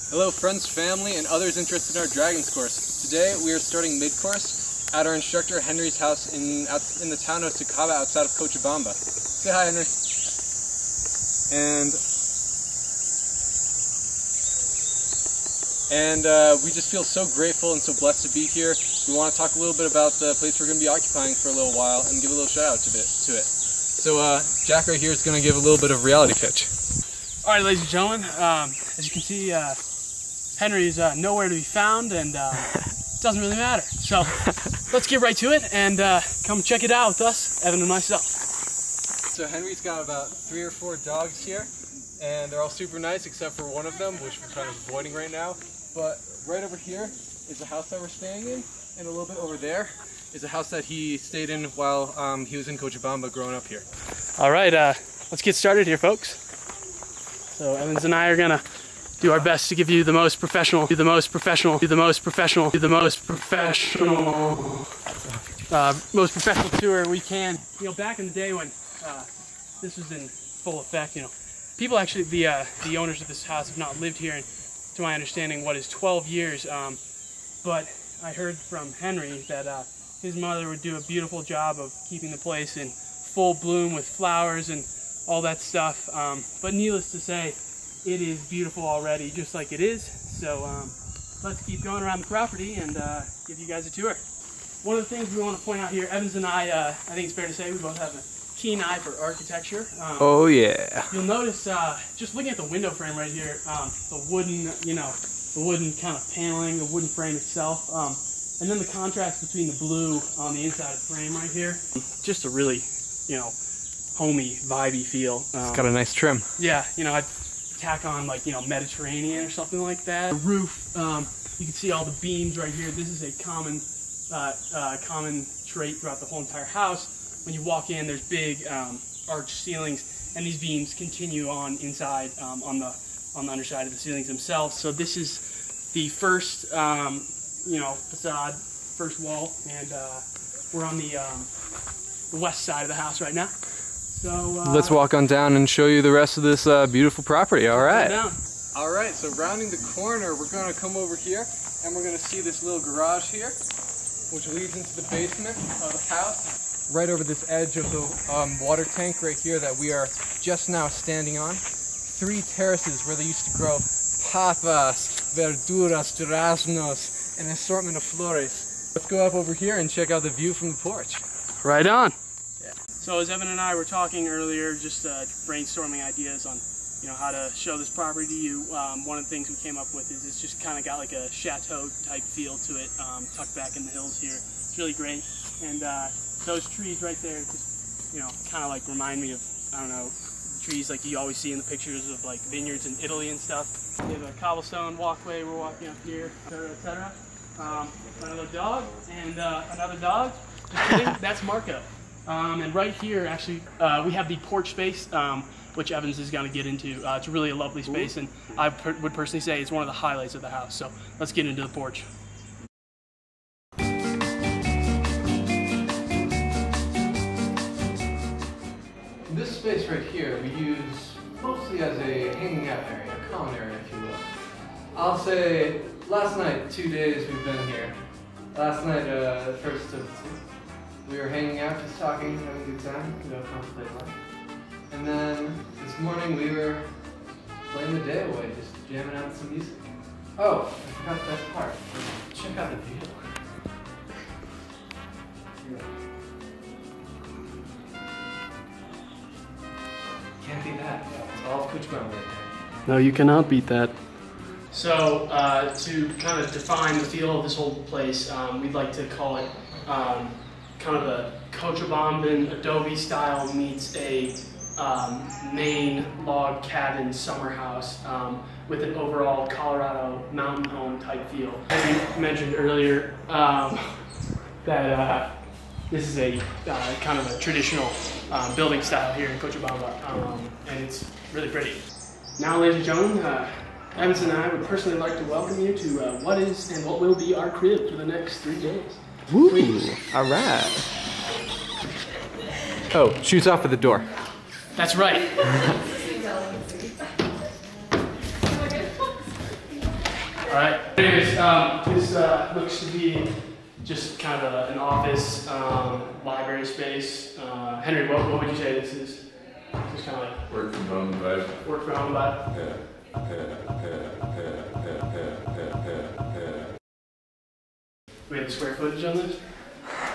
Hello friends, family, and others interested in our Dragons course. Today we are starting mid-course at our instructor Henry's house in the town of Sacaba outside of Cochabamba. Say hi, Henry. And we just feel so grateful and so blessed to be here. We want to talk a little bit about the place we're going to be occupying for a little while and give a little shout out to it. So Jack right here is going to give a little bit of reality pitch. All right, ladies and gentlemen, as you can see, Henry's nowhere to be found, and it doesn't really matter. So let's get right to it and come check it out with us, Evan and myself. So Henry's got about 3 or 4 dogs here, and they're all super nice except for one of them, which we're kind of avoiding right now. But right over here is the house that we're staying in, and a little bit over there is a house that he stayed in while he was in Cochabamba growing up here. All right, let's get started here, folks. So Evans and I are gonna do our best to give you the most professional tour we can. You know, back in the day when this was in full effect, you know, people actually, the owners of this house have not lived here in, to my understanding, what is 12 years. But I heard from Henry that his mother would do a beautiful job of keeping the place in full bloom with flowers and all that stuff. But needless to say, it is beautiful already, just like it is. So let's keep going around the property and give you guys a tour. One of the things we want to point out here, Evans and I think it's fair to say we both have a keen eye for architecture. Oh yeah. You'll notice, just looking at the window frame right here, the wooden, the wooden kind of paneling, the wooden frame itself, and then the contrast between the blue on the inside of the frame right here. Just a really, homey, vibey feel. It's got a nice trim. Yeah, I'd tack on like, Mediterranean or something like that. The roof, you can see all the beams right here. This is a common trait throughout the whole entire house. When you walk in, there's big arched ceilings, and these beams continue on inside on the underside of the ceilings themselves. So this is the first, facade, first wall, and we're on the west side of the house right now. So let's walk on down and show you the rest of this beautiful property. All right. All right. So rounding the corner, we're going to come over here, and we're going to see this little garage here, which leads into the basement of the house. Right over this edge of the water tank right here that we are just now standing on. 3 terraces where they used to grow papas, verduras, duraznos, and an assortment of flores. Let's go up over here and check out the view from the porch. Right on. Yeah. So as Evan and I were talking earlier, just brainstorming ideas on how to show this property to you, one of the things we came up with is it's just kind of got like a chateau type feel to it, tucked back in the hills here. It's really great. And those trees right there just, kind of like remind me of, I don't know, trees like you always see in the pictures of like vineyards in Italy and stuff. We have a cobblestone walkway, we're walking up here, etc., etc. Another dog and another dog. Just kidding, that's Marco. And right here, actually, we have the porch space, which Evans is going to get into. It's really a lovely space, and I would personally say it's one of the highlights of the house. So let's get into the porch. This space right here we use mostly as a hanging out area, a common area if you will. I'll say last night, 2 days we've been here. Last night, the first of 2, we were hanging out, just talking, having a good time, contemplating life. And then this morning we were playing the day away, just jamming out some music. Oh, I forgot the best part. Check out the view. Can't beat that. It's all Cochabamba right there. No, you cannot beat that. So, to kind of define the feel of this whole place, we'd like to call it kind of a Cochabamban adobe style meets a Maine log cabin summer house with an overall Colorado mountain home type feel. As you mentioned earlier, that this is a kind of a traditional building style here in Cochabamba, and it's really pretty. Now, ladies and gentlemen, Evans and I would personally like to welcome you to what is and what will be our crib for the next 3 days. Woo! All right. Oh, shoots off at the door. That's right. right. Anyways, this looks to be just kind of an office, library space. Henry, what would you say this is? Just kind of like work from home vibe. Work from home vibe. Yeah. We have the square footage on this?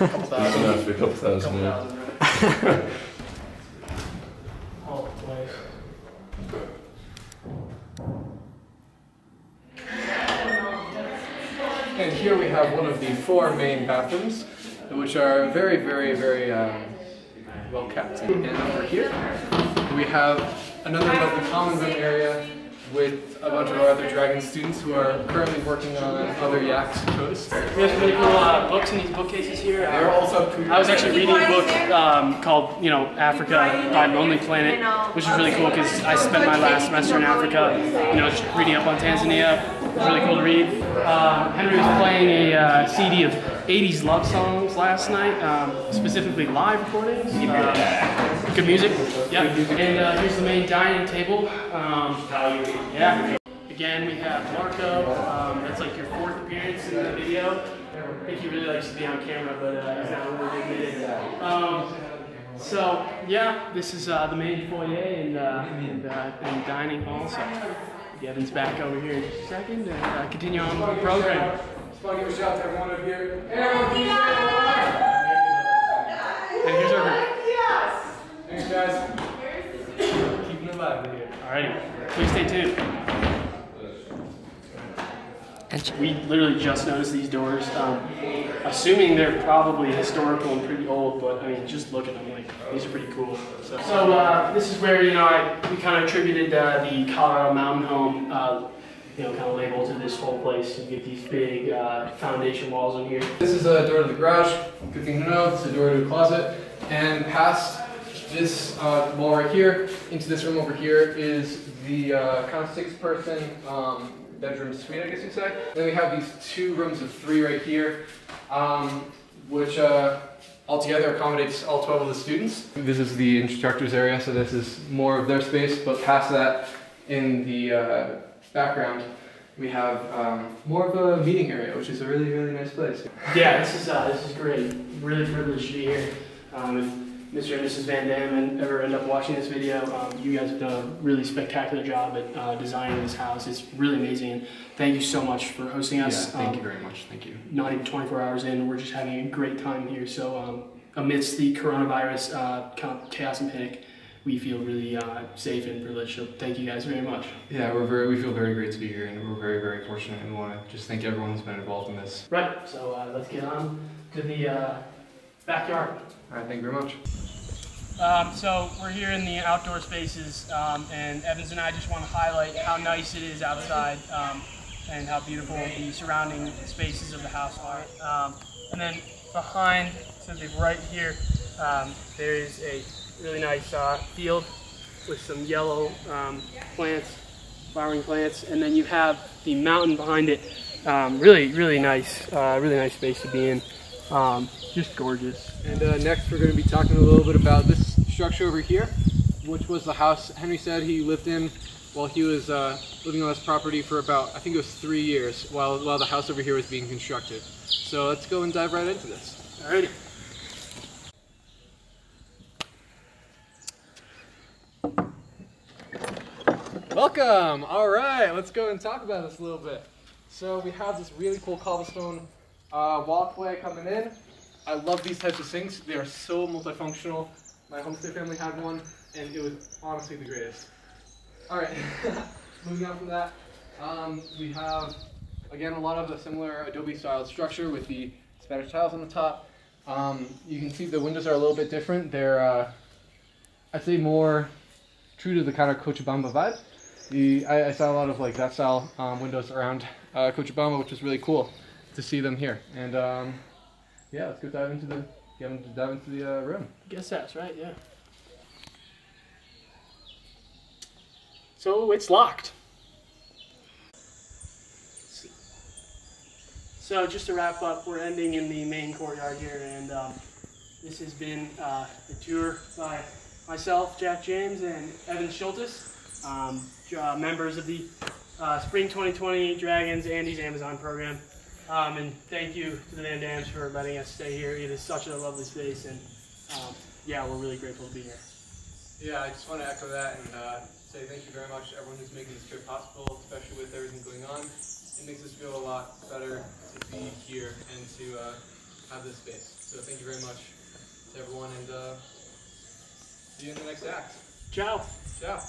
A couple thousand. Enough, a couple thousand. Right? All the place. And here we have one of the 4 main bathrooms, which are very, very, very well kept. And over here, we have another lovely common room area with a bunch of our other Dragon students who are currently working on other yaks coast. We have some really cool books in these bookcases here. They're also I was actually reading a book called, Africa by Lonely Planet, which is really cool because I spent my last semester in Africa, just reading up on Tanzania. It was really cool to read. Henry was playing a CD of 80s love songs last night, specifically live recordings. Good music. Yeah. And here's the main dining table. Yeah. Again, we have Marco. That's like your 4th appearance in the video. I think he really likes to be on camera, but he's not willing to admit it. So yeah, this is the main foyer and dining hall. So Evan's back over here in just a second and continue on with the program. Just want to give a shout out to everyone up here. And here's our group. Thanks, guys. Keeping it live here. Alrighty, please stay tuned. We literally just noticed these doors, assuming they're probably historical and pretty old, but I mean, just look at them, like, these are pretty cool. So this is where, we kind of attributed the Colorado Mountain Home, kind of label to this whole place. You get these big foundation walls in here. This is a door to the garage. Good thing to know, it's a door to a closet. And past this wall right here, into this room over here, is the kind of 6-person bedroom suite, I guess you'd say. Then we have these 2 rooms of 3 right here, which altogether accommodates all 12 of the students. This is the instructor's area, so this is more of their space, but past that, in the background, we have more of a meeting area, which is a really, really nice place. Yeah, this is great. Really privileged to be here. If Mr. and Mrs. Van Dam ever end up watching this video, you guys have done a really spectacular job at designing this house. It's really amazing, and thank you so much for hosting us. Yeah, thank you very much. Thank you. Not even 24 hours in, we're just having a great time here. So amidst the coronavirus kind of chaos and panic, we feel really safe and privileged. So thank you guys very much. Yeah, we feel very great to be here, and we're very, very fortunate, and we want to just thank everyone who's been involved in this. Right. So let's get on to the backyard. All right, thank you very much. So we're here in the outdoor spaces, and Evans and I just want to highlight how nice it is outside and how beautiful the surrounding spaces of the house are. And then behind, to the right here, there is a really nice field with some yellow plants, flowering plants, and then you have the mountain behind it. Really nice space to be in. Just gorgeous. And next we're going to be talking a little bit about this structure over here, which was the house Henry said he lived in while he was living on this property for about, I think it was 3 years, while the house over here was being constructed. So let's go and dive right into this. Alrighty. Welcome! Alright, let's go and talk about this a little bit. So we have this really cool cobblestone walkway coming in. I love these types of sinks. They are so multifunctional. My homestay family had one, and it was honestly the greatest. Alright, moving on from that, we have, again, a lot of the similar Adobe-style structure with the Spanish tiles on the top. You can see the windows are a little bit different. They're, I'd say, more true to the kind of Cochabamba vibe. I saw a lot of like that style windows around Cochabamba, which is really cool to see them here. And yeah, let's go dive into the room. Guess that's right, yeah. So it's locked. So just to wrap up, we're ending in the main courtyard here, and this has been a tour by myself, Jack James, and Evan Schultes, members of the Spring 2020 Dragons Andy's Amazon program. And thank you to the Van Dams for letting us stay here. It is such a lovely space, and yeah, we're really grateful to be here. Yeah, I just want to echo that and say thank you very much to everyone who's making this trip possible, especially with everything going on. It makes us feel a lot better to be here and to have this space. So thank you very much to everyone, and see you in the next act. Ciao. Ciao.